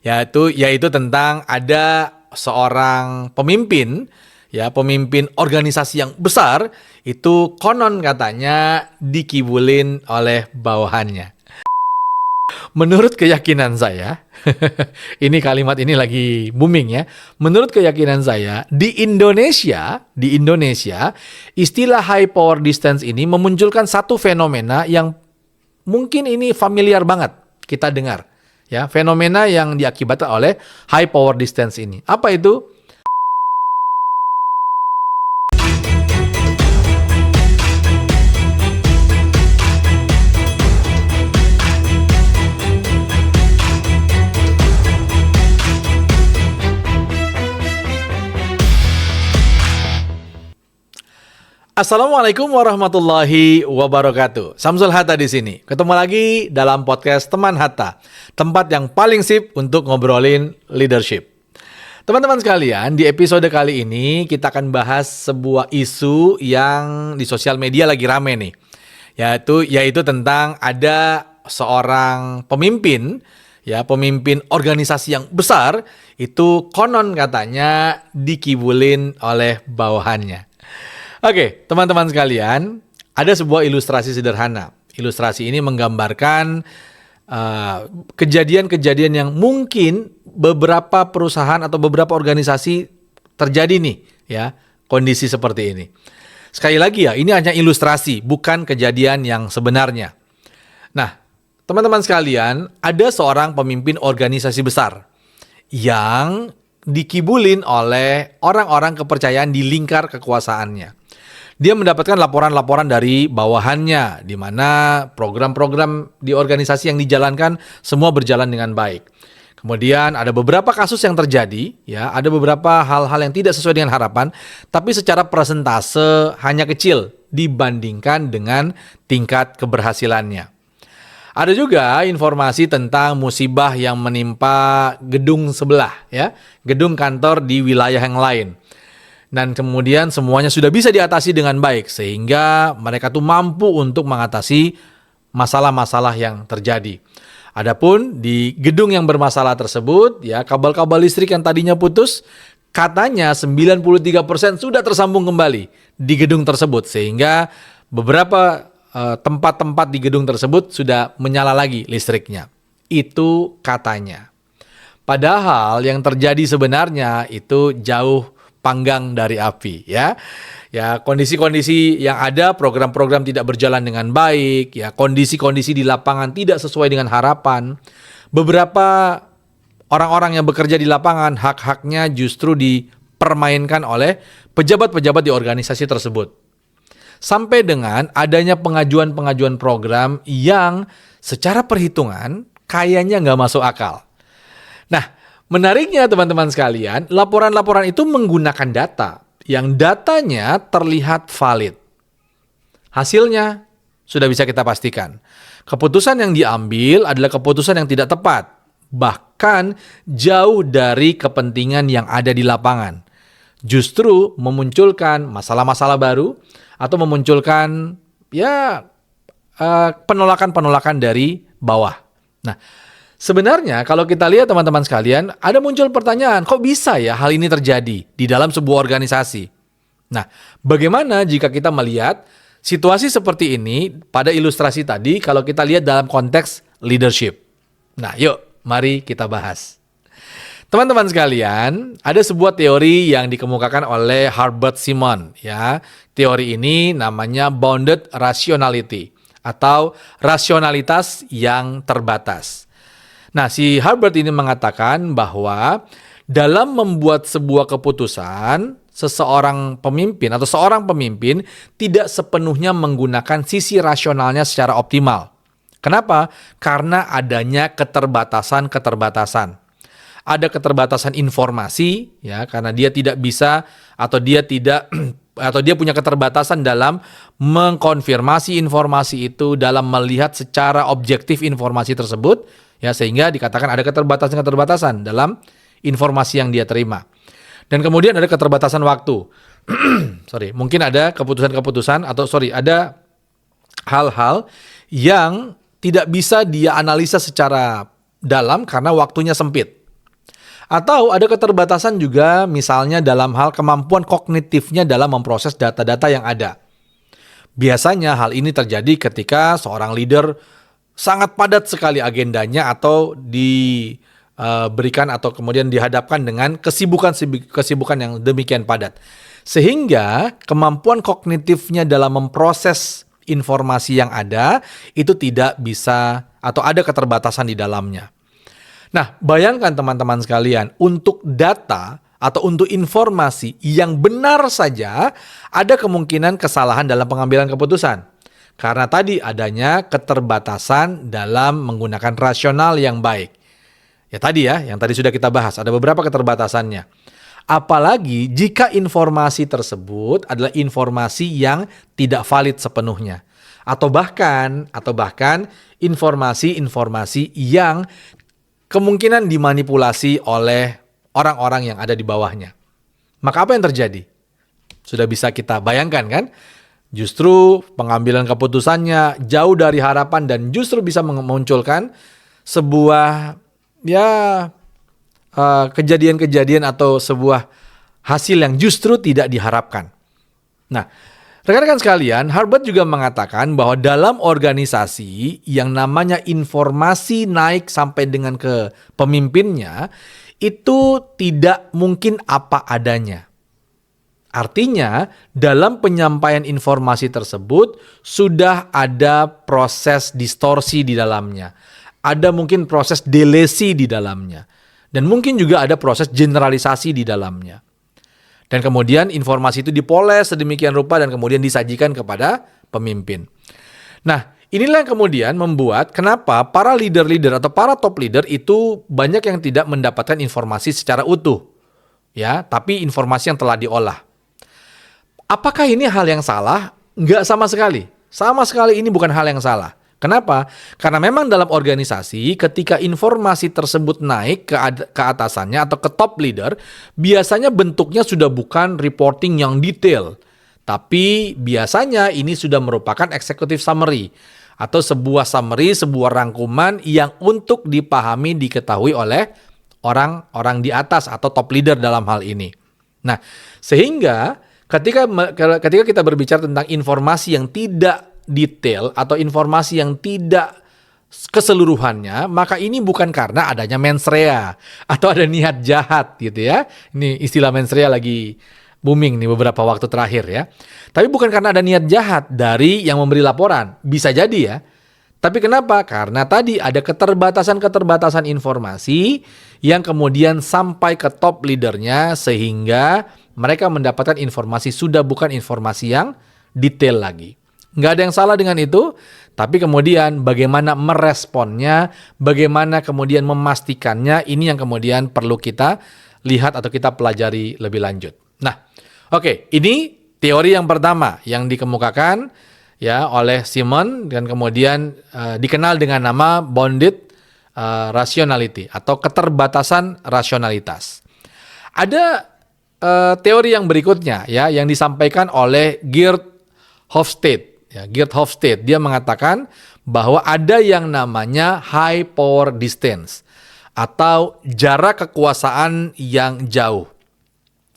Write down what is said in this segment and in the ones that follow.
yaitu tentang ada seorang pemimpin, ya, pemimpin organisasi yang besar itu konon katanya dikibulin oleh bawahannya. Menurut keyakinan saya, ini kalimat ini lagi booming ya. Menurut keyakinan saya, di Indonesia, istilah high power distance ini memunculkan satu fenomena yang mungkin ini familiar banget kita dengar. Ya, fenomena yang diakibatkan oleh high power distance ini. Apa itu? Assalamualaikum warahmatullahi wabarakatuh. Samsul Hatta di sini. Ketemu lagi dalam podcast Teman Hatta, tempat yang paling sip untuk ngobrolin leadership. Teman-teman sekalian, di episode kali ini kita akan bahas sebuah isu yang di sosial media lagi rame nih. Yaitu tentang ada seorang pemimpin, ya, pemimpin organisasi yang besar itu konon katanya dikibulin oleh bawahannya. Oke, teman-teman sekalian, ada sebuah ilustrasi sederhana. Ilustrasi ini menggambarkan kejadian-kejadian yang mungkin beberapa perusahaan atau beberapa organisasi terjadi nih, ya, kondisi seperti ini. Sekali lagi ya, ini hanya ilustrasi, bukan kejadian yang sebenarnya. Nah, teman-teman sekalian, ada seorang pemimpin organisasi besar yang dikibulin oleh orang-orang kepercayaan di lingkar kekuasaannya. Dia mendapatkan laporan-laporan dari bawahannya, di mana program-program di organisasi yang dijalankan semua berjalan dengan baik. Kemudian ada beberapa kasus yang terjadi, ya, ada beberapa hal-hal yang tidak sesuai dengan harapan, tapi secara persentase hanya kecil dibandingkan dengan tingkat keberhasilannya. Ada juga informasi tentang musibah yang menimpa gedung sebelah, ya, gedung kantor di wilayah yang lain. Dan kemudian semuanya sudah bisa diatasi dengan baik, sehingga mereka tuh mampu untuk mengatasi masalah-masalah yang terjadi. Adapun di gedung yang bermasalah tersebut, ya, kabel-kabel listrik yang tadinya putus, katanya 93% sudah tersambung kembali di gedung tersebut, sehingga beberapa tempat-tempat di gedung tersebut sudah menyala lagi listriknya. Itu katanya. Padahal yang terjadi sebenarnya itu jauh panggang dari api, ya. Ya, kondisi-kondisi yang ada, program-program tidak berjalan dengan baik, ya, kondisi-kondisi di lapangan tidak sesuai dengan harapan. Beberapa orang-orang yang bekerja di lapangan hak-haknya justru dipermainkan oleh pejabat-pejabat di organisasi tersebut. Sampai dengan adanya pengajuan-pengajuan program yang secara perhitungan kayaknya nggak masuk akal. Nah, menariknya teman-teman sekalian, laporan-laporan itu menggunakan data yang datanya terlihat valid. Hasilnya sudah bisa kita pastikan. Keputusan yang diambil adalah keputusan yang tidak tepat, bahkan jauh dari kepentingan yang ada di lapangan. Justru memunculkan masalah-masalah baru atau memunculkan, ya, penolakan-penolakan dari bawah. Nah, sebenarnya kalau kita lihat teman-teman sekalian, ada muncul pertanyaan, kok bisa ya hal ini terjadi di dalam sebuah organisasi? Nah, bagaimana jika kita melihat situasi seperti ini pada ilustrasi tadi kalau kita lihat dalam konteks leadership? Nah, yuk mari kita bahas. Teman-teman sekalian, ada sebuah teori yang dikemukakan oleh Herbert Simon, ya. Teori ini namanya bounded rationality atau rasionalitas yang terbatas. Nah, si Herbert ini mengatakan bahwa dalam membuat sebuah keputusan, seorang pemimpin tidak sepenuhnya menggunakan sisi rasionalnya secara optimal. Kenapa? Karena adanya keterbatasan. Ada keterbatasan informasi, ya, karena dia tidak bisa atau dia punya keterbatasan dalam mengkonfirmasi informasi itu, dalam melihat secara objektif informasi tersebut. Ya, sehingga dikatakan ada keterbatasan dalam informasi yang dia terima. Dan kemudian ada keterbatasan waktu. Mungkin ada ada hal-hal yang tidak bisa dia analisa secara dalam karena waktunya sempit. Atau ada keterbatasan juga misalnya dalam hal kemampuan kognitifnya dalam memproses data-data yang ada. Biasanya hal ini terjadi ketika seorang leader sangat padat sekali agendanya atau diberikan atau kemudian dihadapkan dengan kesibukan yang demikian padat. Sehingga kemampuan kognitifnya dalam memproses informasi yang ada itu tidak bisa atau ada keterbatasan di dalamnya. Nah, bayangkan teman-teman sekalian, untuk data atau untuk informasi yang benar saja ada kemungkinan kesalahan dalam pengambilan keputusan. Karena tadi adanya keterbatasan dalam menggunakan rasional yang baik. Ya tadi ya, yang tadi sudah kita bahas, ada beberapa keterbatasannya. Apalagi jika informasi tersebut adalah informasi yang tidak valid sepenuhnya. Atau bahkan informasi-informasi yang kemungkinan dimanipulasi oleh orang-orang yang ada di bawahnya. Maka apa yang terjadi? Sudah bisa kita bayangkan kan? Justru pengambilan keputusannya jauh dari harapan dan justru bisa memunculkan sebuah kejadian-kejadian atau sebuah hasil yang justru tidak diharapkan. Nah, rekan-rekan sekalian, Harvard juga mengatakan bahwa dalam organisasi yang namanya informasi naik sampai dengan ke pemimpinnya, itu tidak mungkin apa adanya. Artinya, dalam penyampaian informasi tersebut sudah ada proses distorsi di dalamnya. Ada mungkin proses delesi di dalamnya. Dan mungkin juga ada proses generalisasi di dalamnya. Dan kemudian informasi itu dipoles sedemikian rupa dan kemudian disajikan kepada pemimpin. Nah, inilah yang kemudian membuat kenapa para leader-leader atau para top leader itu banyak yang tidak mendapatkan informasi secara utuh. Ya, tapi informasi yang telah diolah. Apakah ini hal yang salah? Enggak sama sekali. Sama sekali ini bukan hal yang salah. Kenapa? Karena memang dalam organisasi ketika informasi tersebut naik ke atasannya atau ke top leader, biasanya bentuknya sudah bukan reporting yang detail. Tapi biasanya ini sudah merupakan executive summary atau sebuah summary, sebuah rangkuman yang untuk dipahami, diketahui oleh orang-orang di atas atau top leader dalam hal ini. Nah, sehingga ketika kita berbicara tentang informasi yang tidak detail atau informasi yang tidak keseluruhannya, maka ini bukan karena adanya mens rea atau ada niat jahat gitu ya. Ini istilah mens rea lagi booming nih beberapa waktu terakhir ya. Tapi bukan karena ada niat jahat dari yang memberi laporan. Bisa jadi ya. Tapi kenapa? Karena tadi ada keterbatasan informasi yang kemudian sampai ke top leadernya sehingga mereka mendapatkan informasi sudah bukan informasi yang detail lagi. Nggak ada yang salah dengan itu, tapi kemudian bagaimana meresponnya, bagaimana kemudian memastikannya, ini yang kemudian perlu kita lihat atau kita pelajari lebih lanjut. Nah, oke, ini teori yang pertama yang dikemukakan ya oleh Simon dan kemudian dikenal dengan nama bounded rationality atau keterbatasan rasionalitas. Ada teori yang berikutnya ya yang disampaikan oleh Geert Hofstede. Ya, Geert Hofstede, dia mengatakan bahwa ada yang namanya high power distance atau jarak kekuasaan yang jauh.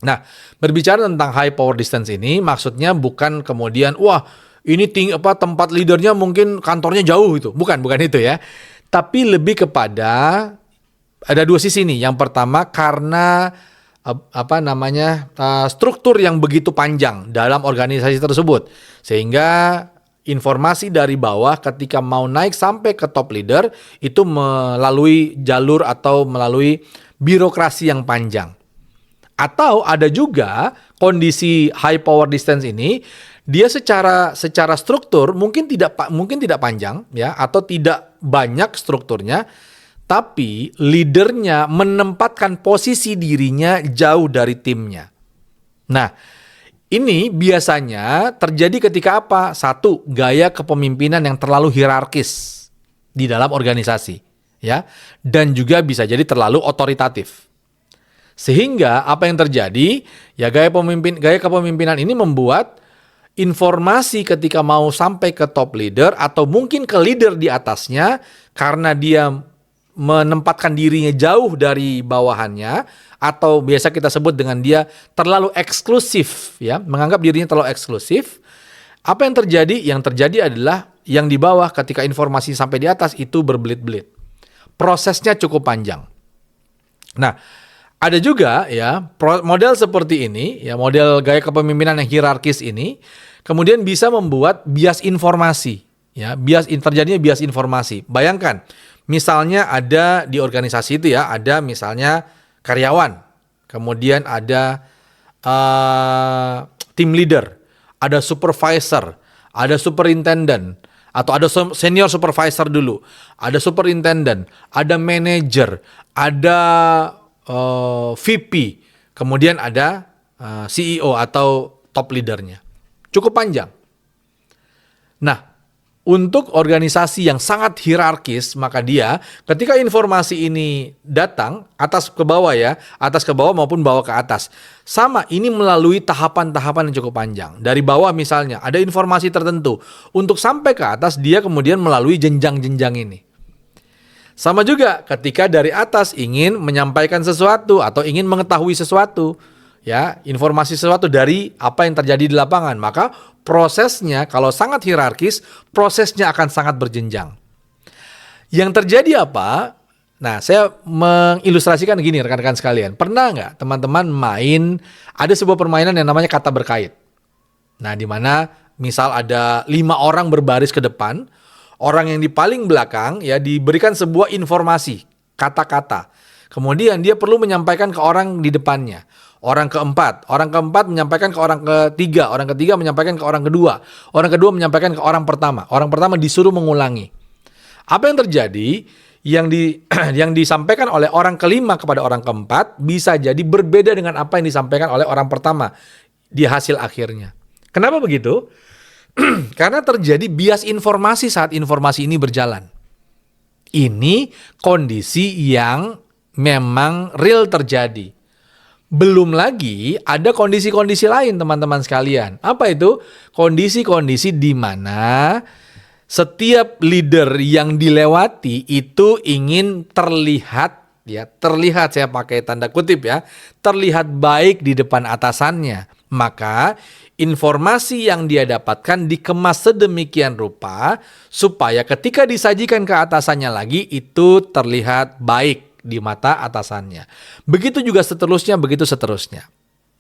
Nah, berbicara tentang high power distance ini maksudnya bukan kemudian ini tempat leadernya mungkin kantornya jauh itu. Bukan itu ya. Tapi lebih kepada ada dua sisi nih. Yang pertama karena struktur yang begitu panjang dalam organisasi tersebut sehingga informasi dari bawah ketika mau naik sampai ke top leader itu melalui jalur atau melalui birokrasi yang panjang. Atau ada juga kondisi high power distance ini dia secara struktur mungkin tidak panjang ya atau tidak banyak strukturnya. Tapi leadernya menempatkan posisi dirinya jauh dari timnya. Nah, ini biasanya terjadi ketika apa? Satu, gaya kepemimpinan yang terlalu hierarkis di dalam organisasi, ya, dan juga bisa jadi terlalu otoritatif. Sehingga apa yang terjadi? Ya gaya kepemimpinan ini membuat informasi ketika mau sampai ke top leader atau mungkin ke leader di atasnya karena dia menempatkan dirinya jauh dari bawahannya, atau biasa kita sebut dengan dia terlalu eksklusif, ya, menganggap dirinya terlalu eksklusif. Apa yang terjadi? Yang terjadi adalah yang di bawah ketika informasi sampai di atas itu berbelit-belit. Prosesnya cukup panjang. Nah, ada juga ya model seperti ini, ya model gaya kepemimpinan yang hierarkis ini, kemudian bisa membuat bias informasi, ya terjadinya bias informasi. Bayangkan, misalnya ada di organisasi itu ya, ada misalnya karyawan, kemudian ada team leader, ada supervisor, ada superintendent, atau ada senior supervisor dulu, ada superintendent, ada manager, ada VP, kemudian ada CEO atau top leadernya. Cukup panjang. Nah, untuk organisasi yang sangat hierarkis, maka dia ketika informasi ini datang atas ke bawah ya, atas ke bawah maupun bawah ke atas. Sama, ini melalui tahapan-tahapan yang cukup panjang. Dari bawah misalnya ada informasi tertentu, untuk sampai ke atas dia kemudian melalui jenjang-jenjang ini. Sama juga ketika dari atas ingin menyampaikan sesuatu atau ingin mengetahui sesuatu, ya, informasi sesuatu dari apa yang terjadi di lapangan, maka prosesnya kalau sangat hierarkis, prosesnya akan sangat berjenjang. Yang terjadi apa? Nah, saya mengilustrasikan gini rekan-rekan sekalian. Pernah nggak teman-teman main, ada sebuah permainan yang namanya kata berkait. Nah, di mana misal ada 5 orang berbaris ke depan, orang yang di paling belakang ya diberikan sebuah informasi, kata-kata. Kemudian dia perlu menyampaikan ke orang di depannya. Orang keempat menyampaikan ke orang ketiga, orang ketiga menyampaikan ke orang kedua, orang kedua menyampaikan ke orang pertama disuruh mengulangi. Apa yang terjadi? Yang disampaikan oleh orang kelima kepada orang keempat bisa jadi berbeda dengan apa yang disampaikan oleh orang pertama di hasil akhirnya. Kenapa begitu? Karena terjadi bias informasi saat informasi ini berjalan. Ini kondisi yang memang real terjadi. Belum lagi ada kondisi-kondisi lain teman-teman sekalian. Apa itu? Kondisi-kondisi di mana setiap leader yang dilewati itu ingin terlihat, ya terlihat, saya pakai tanda kutip ya, terlihat baik di depan atasannya. Maka informasi yang dia dapatkan dikemas sedemikian rupa supaya ketika disajikan ke atasannya lagi itu terlihat baik di mata atasannya. Begitu juga seterusnya, begitu seterusnya.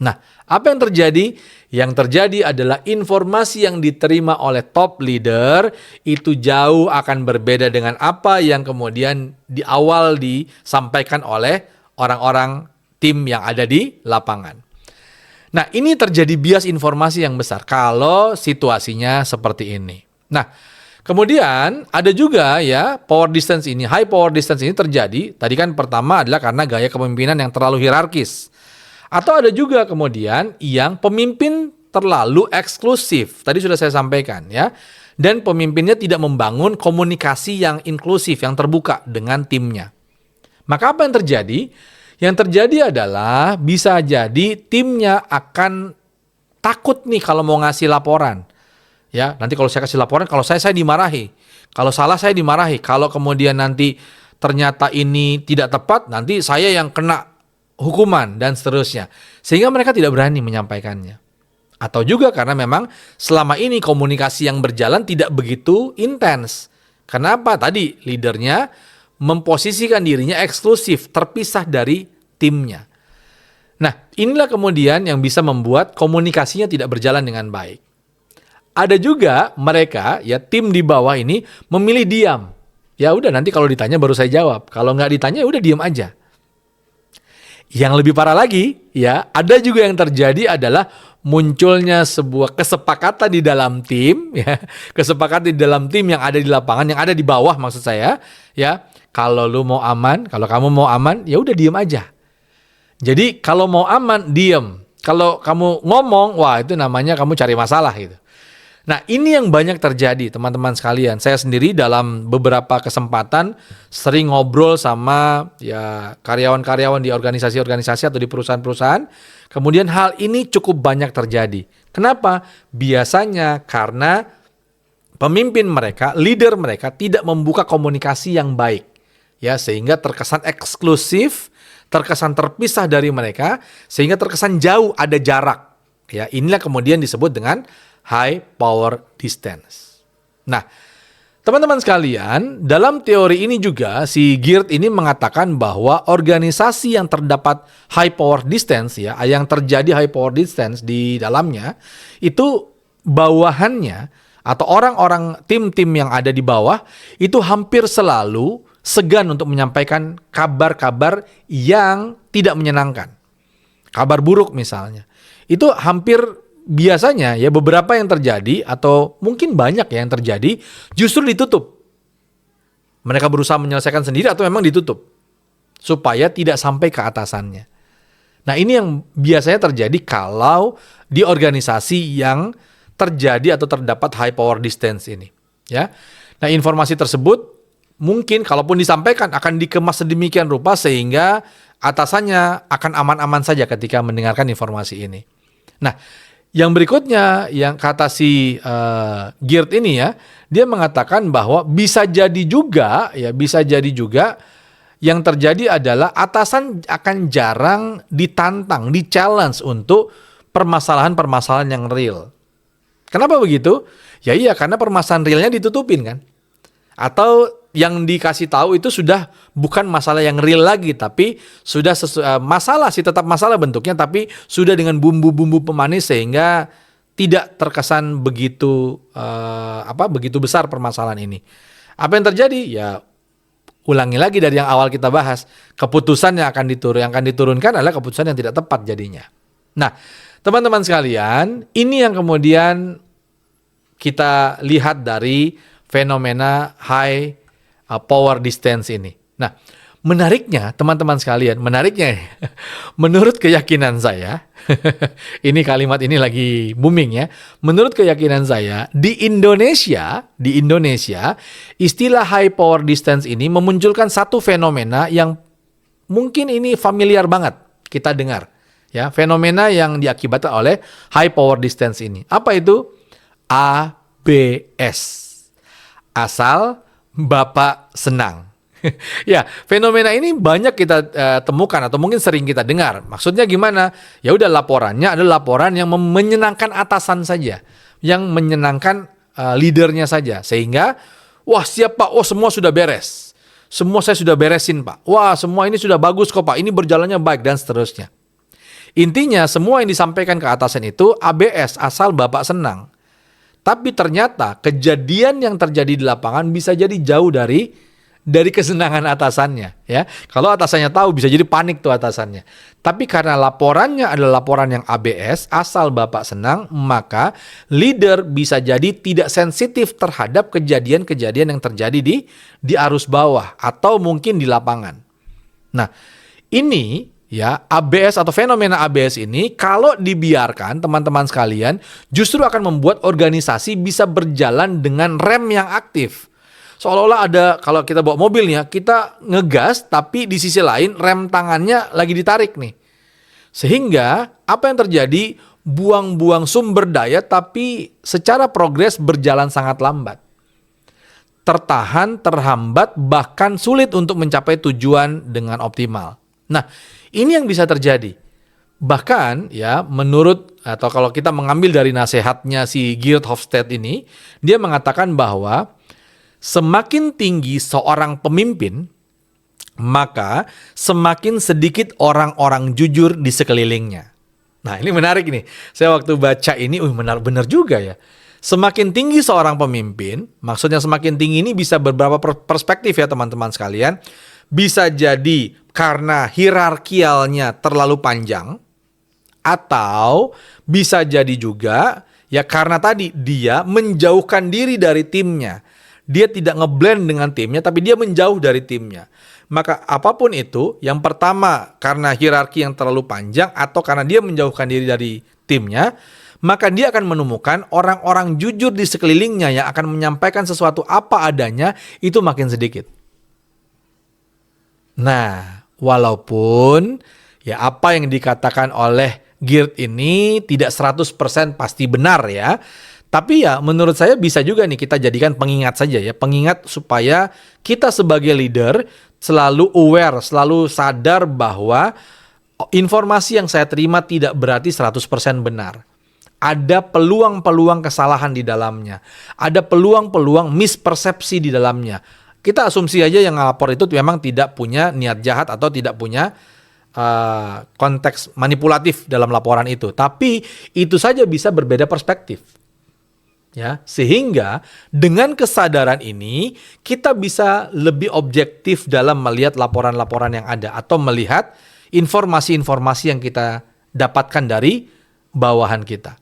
Nah, apa yang terjadi? Yang terjadi adalah informasi yang diterima oleh top leader itu jauh akan berbeda dengan apa yang kemudian di awal disampaikan oleh orang-orang tim yang ada di lapangan. Nah, ini terjadi bias informasi yang besar kalau situasinya seperti ini. Nah, kemudian ada juga ya high power distance ini terjadi. Tadi kan pertama adalah karena gaya kepemimpinan yang terlalu hierarkis. Atau ada juga kemudian yang pemimpin terlalu eksklusif. Tadi sudah saya sampaikan ya. Dan pemimpinnya tidak membangun komunikasi yang inklusif, yang terbuka dengan timnya. Maka apa yang terjadi? Yang terjadi adalah bisa jadi timnya akan takut nih kalau mau ngasih laporan. Ya, nanti kalau saya kasih laporan, kalau saya dimarahi. Kalau salah saya dimarahi. Kalau kemudian nanti ternyata ini tidak tepat, nanti saya yang kena hukuman dan seterusnya. Sehingga mereka tidak berani menyampaikannya. Atau juga karena memang selama ini komunikasi yang berjalan tidak begitu intens. Kenapa? Tadi leadernya memposisikan dirinya eksklusif, terpisah dari timnya. Nah, inilah kemudian yang bisa membuat komunikasinya tidak berjalan dengan baik. Ada juga mereka, ya tim di bawah ini memilih diam. Ya udah nanti kalau ditanya baru saya jawab. Kalau nggak ditanya udah diam aja. Yang lebih parah lagi, ya ada juga yang terjadi adalah munculnya sebuah kesepakatan di dalam tim, ya kesepakatan di dalam tim yang ada di lapangan, yang ada di bawah maksud saya, ya kalau lu mau aman, kalau kamu mau aman, ya udah diam aja. Jadi kalau mau aman diam, kalau kamu ngomong, wah itu namanya kamu cari masalah gitu. Nah, ini yang banyak terjadi teman-teman sekalian. Saya sendiri dalam beberapa kesempatan sering ngobrol sama ya karyawan-karyawan di organisasi-organisasi atau di perusahaan-perusahaan. Kemudian hal ini cukup banyak terjadi. Kenapa? Biasanya karena pemimpin mereka, leader mereka tidak membuka komunikasi yang baik. ya, sehingga terkesan eksklusif, terkesan terpisah dari mereka, sehingga terkesan jauh, ada jarak. Ya, inilah kemudian disebut dengan high power distance. Nah, teman-teman sekalian, dalam teori ini juga si Geert ini mengatakan bahwa organisasi yang terdapat high power distance, ya, yang terjadi high power distance di dalamnya, itu bawahannya atau orang-orang tim-tim yang ada di bawah itu hampir selalu segan untuk menyampaikan kabar-kabar yang tidak menyenangkan. Kabar buruk misalnya. Itu hampir biasanya ya beberapa yang terjadi atau mungkin banyak ya yang terjadi justru ditutup. Mereka berusaha menyelesaikan sendiri atau memang ditutup supaya tidak sampai ke atasannya. Nah, ini yang biasanya terjadi kalau di organisasi yang terjadi atau terdapat high power distance ini, ya. Nah, informasi tersebut mungkin kalaupun disampaikan akan dikemas sedemikian rupa sehingga atasannya akan aman-aman saja ketika mendengarkan informasi ini. Nah, yang berikutnya yang kata si Geert ini ya, dia mengatakan bahwa bisa jadi juga yang terjadi adalah atasan akan jarang ditantang, di-challenge untuk permasalahan-permasalahan yang real. Kenapa begitu? Ya iya, karena permasalahan realnya ditutupin kan. Atau yang dikasih tahu itu sudah bukan masalah yang real lagi, tapi sudah masalah sih, tetap masalah bentuknya, tapi sudah dengan bumbu-bumbu pemanis sehingga tidak terkesan begitu begitu besar permasalahan ini. Apa yang terjadi? Ya ulangi lagi dari yang awal kita bahas, keputusan yang akan diturunkan adalah keputusan yang tidak tepat jadinya. Nah, teman-teman sekalian, ini yang kemudian kita lihat dari fenomena high power distance ini. Nah, menariknya teman-teman sekalian, menurut keyakinan saya, ini kalimat ini lagi booming ya. Menurut keyakinan saya, di Indonesia, istilah high power distance ini memunculkan satu fenomena yang mungkin ini familiar banget kita dengar. Ya, fenomena yang diakibatkan oleh high power distance ini. Apa itu? ABS. Asal Bapak senang. Ya, fenomena ini banyak kita temukan atau mungkin sering kita dengar. Maksudnya gimana? Ya udah, laporannya adalah laporan yang menyenangkan atasan saja, yang menyenangkan leadernya saja, sehingga wah siap Pak, oh semua sudah beres, semua saya sudah beresin Pak, wah semua ini sudah bagus kok Pak, ini berjalannya baik dan seterusnya. Intinya semua yang disampaikan ke atasan itu ABS, asal Bapak senang. Tapi ternyata kejadian yang terjadi di lapangan bisa jadi jauh dari kesenangan atasannya, ya. Kalau atasannya tahu bisa jadi panik tuh atasannya. Tapi karena laporannya adalah laporan yang ABS, asal Bapak senang, maka leader bisa jadi tidak sensitif terhadap kejadian-kejadian yang terjadi di arus bawah atau mungkin di lapangan. Nah, ini ya, ABS atau fenomena ABS ini kalau dibiarkan teman-teman sekalian justru akan membuat organisasi bisa berjalan dengan rem yang aktif. Seolah-olah ada, kalau kita bawa mobilnya, kita ngegas tapi di sisi lain rem tangannya lagi ditarik nih. Sehingga apa yang terjadi? Buang-buang sumber daya tapi secara progres berjalan sangat lambat. Tertahan, terhambat, bahkan sulit untuk mencapai tujuan dengan optimal. Nah, ini yang bisa terjadi. Bahkan ya menurut atau kalau kita mengambil dari nasihatnya si Geert Hofstede ini, dia mengatakan bahwa semakin tinggi seorang pemimpin, maka semakin sedikit orang-orang jujur di sekelilingnya. Nah, ini menarik nih. Saya waktu baca ini, benar juga ya. Semakin tinggi seorang pemimpin, maksudnya semakin tinggi ini bisa beberapa perspektif ya teman-teman sekalian. Bisa jadi karena hierarkialnya terlalu panjang, atau bisa jadi juga ya karena tadi dia menjauhkan diri dari timnya. Dia tidak ngeblend dengan timnya, tapi dia menjauh dari timnya. Maka apapun itu, yang pertama karena hierarki yang terlalu panjang atau karena dia menjauhkan diri dari timnya, maka dia akan menemukan orang-orang jujur di sekelilingnya yang akan menyampaikan sesuatu apa adanya itu makin sedikit. Nah, walaupun ya apa yang dikatakan oleh Geert ini tidak 100% pasti benar ya. Tapi ya menurut saya bisa juga nih kita jadikan pengingat saja ya. Pengingat supaya kita sebagai leader selalu aware, selalu sadar bahwa informasi yang saya terima tidak berarti 100% benar. Ada peluang-peluang kesalahan di dalamnya. Ada peluang-peluang mispersepsi di dalamnya. Kita asumsi aja yang ngelapor itu memang tidak punya niat jahat atau tidak punya konteks manipulatif dalam laporan itu. Tapi itu saja bisa berbeda perspektif. Ya, sehingga dengan kesadaran ini kita bisa lebih objektif dalam melihat laporan-laporan yang ada atau melihat informasi-informasi yang kita dapatkan dari bawahan kita.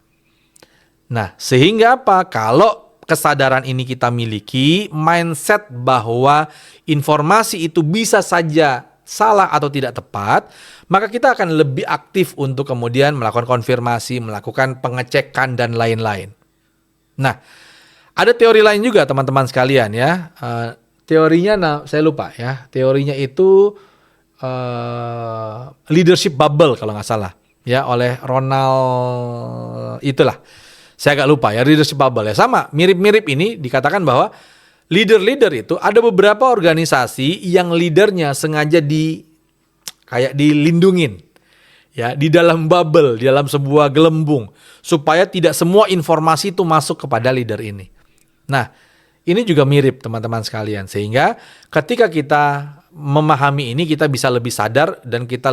Nah, sehingga apa? Kalau kesadaran ini kita miliki, mindset bahwa informasi itu bisa saja salah atau tidak tepat, maka kita akan lebih aktif untuk kemudian melakukan konfirmasi, melakukan pengecekan dan lain-lain. Nah, ada teori lain juga teman-teman sekalian ya. Teorinya saya lupa ya. Teorinya itu leadership bubble kalau nggak salah ya, oleh Ronald itulah. Saya agak lupa ya, leadership bubble ya. Sama, mirip-mirip ini dikatakan bahwa leader-leader itu ada beberapa organisasi yang leadernya sengaja kayak dilindungin. Ya, di dalam bubble, di dalam sebuah gelembung, supaya tidak semua informasi itu masuk kepada leader ini. Nah, ini juga mirip teman-teman sekalian, sehingga ketika kita memahami ini, kita bisa lebih sadar dan kita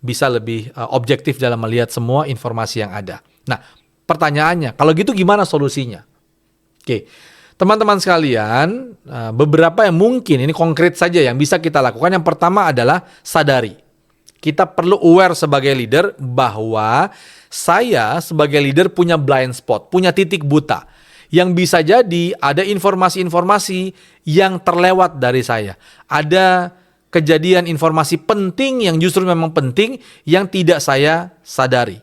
bisa lebih objektif dalam melihat semua informasi yang ada. Nah, pertanyaannya, kalau gitu gimana solusinya? Oke, teman-teman sekalian, beberapa yang mungkin ini konkret saja yang bisa kita lakukan. Yang pertama adalah sadari. Kita perlu aware sebagai leader bahwa saya sebagai leader punya blind spot, punya titik buta. Yang bisa jadi ada informasi-informasi yang terlewat dari saya. Ada kejadian informasi penting yang justru memang penting yang tidak saya sadari.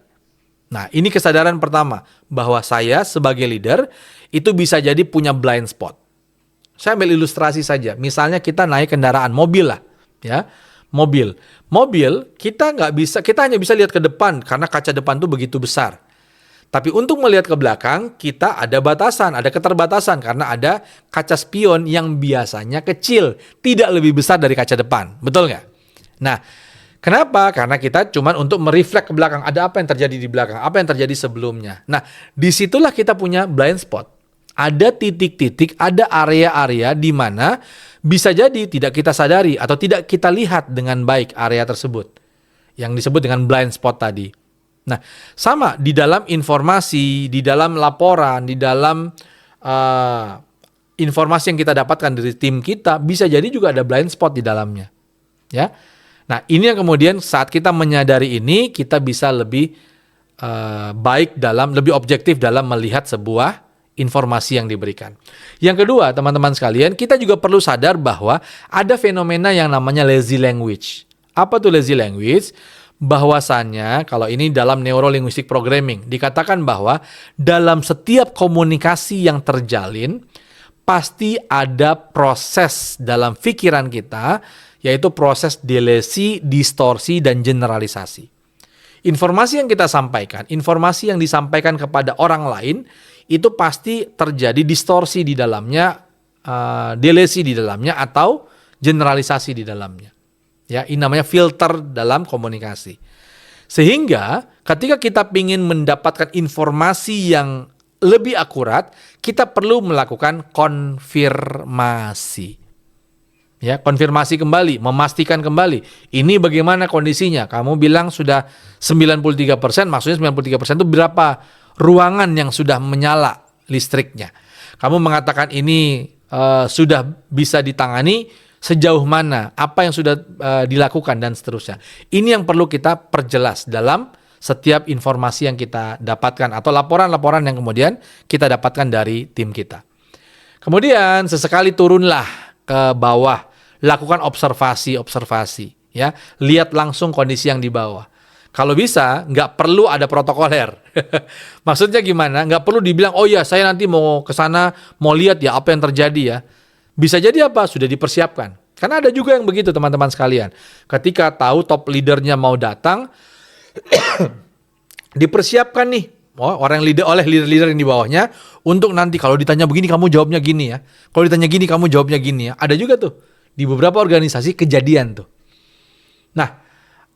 Nah, ini kesadaran pertama bahwa saya sebagai leader itu bisa jadi punya blind spot. Saya ambil ilustrasi saja. Misalnya kita naik kendaraan mobil lah, ya. Mobil kita hanya bisa lihat ke depan karena kaca depan tuh begitu besar. Tapi untuk melihat ke belakang kita ada batasan, ada keterbatasan karena ada kaca spion yang biasanya kecil, tidak lebih besar dari kaca depan. Betul nggak? Nah, kenapa? Karena kita cuma untuk mereflek ke belakang, ada apa yang terjadi di belakang, apa yang terjadi sebelumnya. Nah, disitulah kita punya blind spot. Ada titik-titik, ada area-area di mana bisa jadi tidak kita sadari atau tidak kita lihat dengan baik area tersebut. Yang disebut dengan blind spot tadi. Nah, sama di dalam informasi, di dalam laporan, di dalam informasi yang kita dapatkan dari tim kita, bisa jadi juga ada blind spot di dalamnya. Ya. Nah, ini yang kemudian saat kita menyadari ini, kita bisa lebih lebih objektif dalam melihat sebuah informasi yang diberikan. Yang kedua, teman-teman sekalian, kita juga perlu sadar bahwa ada fenomena yang namanya lazy language. Apa tuh lazy language? Bahwasannya, kalau ini dalam neurolinguistic programming, dikatakan bahwa dalam setiap komunikasi yang terjalin, pasti ada proses dalam pikiran kita, yaitu proses delesi, distorsi, dan generalisasi. Informasi yang kita sampaikan, informasi yang disampaikan kepada orang lain, itu pasti terjadi distorsi di dalamnya, delesi di dalamnya, atau generalisasi di dalamnya. Ya, ini namanya filter dalam komunikasi. Sehingga ketika kita ingin mendapatkan informasi yang lebih akurat, kita perlu melakukan konfirmasi. Ya, konfirmasi kembali, memastikan kembali. Ini bagaimana kondisinya? Kamu bilang sudah 93%, maksudnya 93% itu berapa ruangan yang sudah menyala listriknya. Kamu mengatakan ini sudah bisa ditangani, sejauh mana, apa yang sudah dilakukan, dan seterusnya. Ini yang perlu kita perjelas dalam setiap informasi yang kita dapatkan atau laporan-laporan yang kemudian kita dapatkan dari tim kita. Kemudian sesekali turunlah ke bawah, lakukan observasi, ya, lihat langsung kondisi yang di bawah. Kalau bisa, nggak perlu ada protokoler. Maksudnya gimana? Nggak perlu dibilang, oh ya saya nanti mau ke sana, mau lihat ya apa yang terjadi ya. Bisa jadi apa? Sudah dipersiapkan. Karena ada juga yang begitu teman-teman sekalian. Ketika tahu top leadernya mau datang, dipersiapkan nih orang yang oleh leader-leader yang di bawahnya untuk nanti kalau ditanya begini kamu jawabnya gini ya. Kalau ditanya gini kamu jawabnya gini ya. Ada juga tuh di beberapa organisasi kejadian tuh. Nah,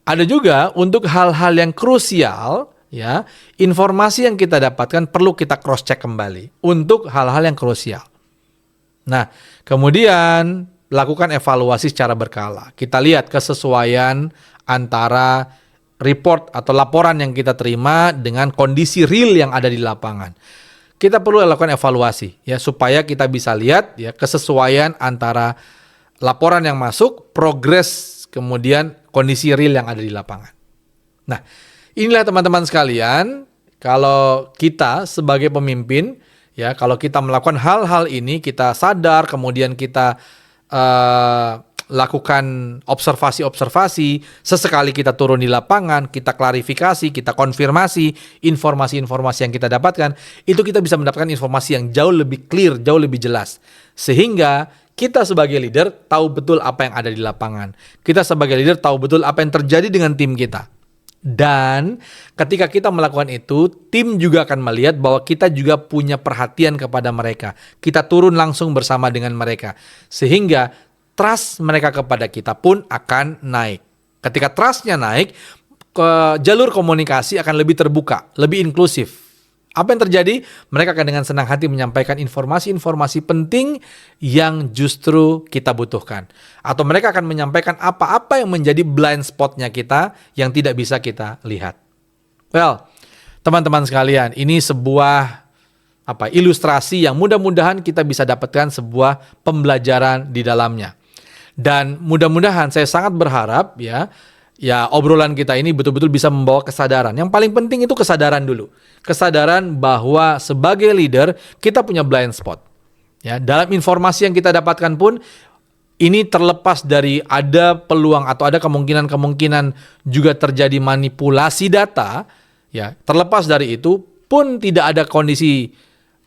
ada juga untuk hal-hal yang krusial ya, informasi yang kita dapatkan perlu kita cross check kembali untuk hal-hal yang krusial. Nah, kemudian lakukan evaluasi secara berkala. Kita lihat kesesuaian antara report atau laporan yang kita terima dengan kondisi real yang ada di lapangan. Kita perlu lakukan evaluasi ya supaya kita bisa lihat ya kesesuaian antara laporan yang masuk, progres, kemudian kondisi real yang ada di lapangan. Nah, inilah teman-teman sekalian, kalau kita sebagai pemimpin ya, kalau kita melakukan hal-hal ini, kita sadar, kemudian kita lakukan observasi-observasi, sesekali kita turun di lapangan, kita klarifikasi, kita konfirmasi informasi-informasi yang kita dapatkan, itu kita bisa mendapatkan informasi yang jauh lebih clear, jauh lebih jelas. Sehingga kita sebagai leader tahu betul apa yang ada di lapangan. Kita sebagai leader tahu betul apa yang terjadi dengan tim kita. Dan ketika kita melakukan itu, tim juga akan melihat bahwa kita juga punya perhatian kepada mereka. Kita turun langsung bersama dengan mereka. Sehingga trust mereka kepada kita pun akan naik. Ketika trustnya naik, jalur komunikasi akan lebih terbuka, lebih inklusif. Apa yang terjadi? Mereka akan dengan senang hati menyampaikan informasi-informasi penting yang justru kita butuhkan. Atau mereka akan menyampaikan apa-apa yang menjadi blind spotnya kita yang tidak bisa kita lihat. Well, teman-teman sekalian, ini sebuah ilustrasi yang mudah-mudahan kita bisa dapatkan sebuah pembelajaran di dalamnya. Dan mudah-mudahan saya sangat berharap ya obrolan kita ini betul-betul bisa membawa kesadaran. Yang paling penting itu kesadaran dulu. Kesadaran bahwa sebagai leader kita punya blind spot. Ya, dalam informasi yang kita dapatkan pun ini terlepas dari ada peluang atau ada kemungkinan juga terjadi manipulasi data, ya. Terlepas dari itu pun tidak ada kondisi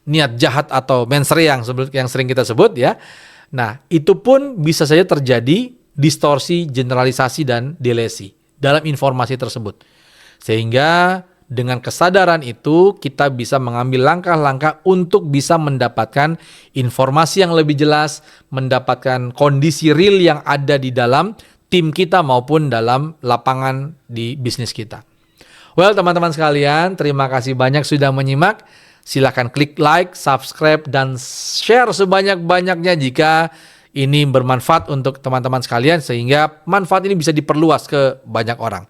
niat jahat atau mensre yang sering kita sebut ya. Nah, itu pun bisa saja terjadi distorsi, generalisasi, dan delesi dalam informasi tersebut. Sehingga dengan kesadaran itu kita bisa mengambil langkah-langkah untuk bisa mendapatkan informasi yang lebih jelas, mendapatkan kondisi real yang ada di dalam tim kita maupun dalam lapangan di bisnis kita. Well, teman-teman sekalian, terima kasih banyak sudah menyimak. Silakan klik like, subscribe, dan share sebanyak-banyaknya jika ini bermanfaat untuk teman-teman sekalian sehingga manfaat ini bisa diperluas ke banyak orang.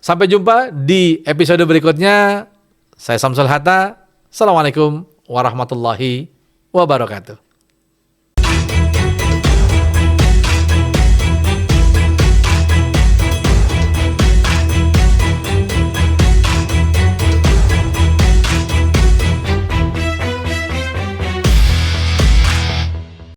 Sampai jumpa di episode berikutnya. Saya Samsul Hatta. Assalamualaikum warahmatullahi wabarakatuh.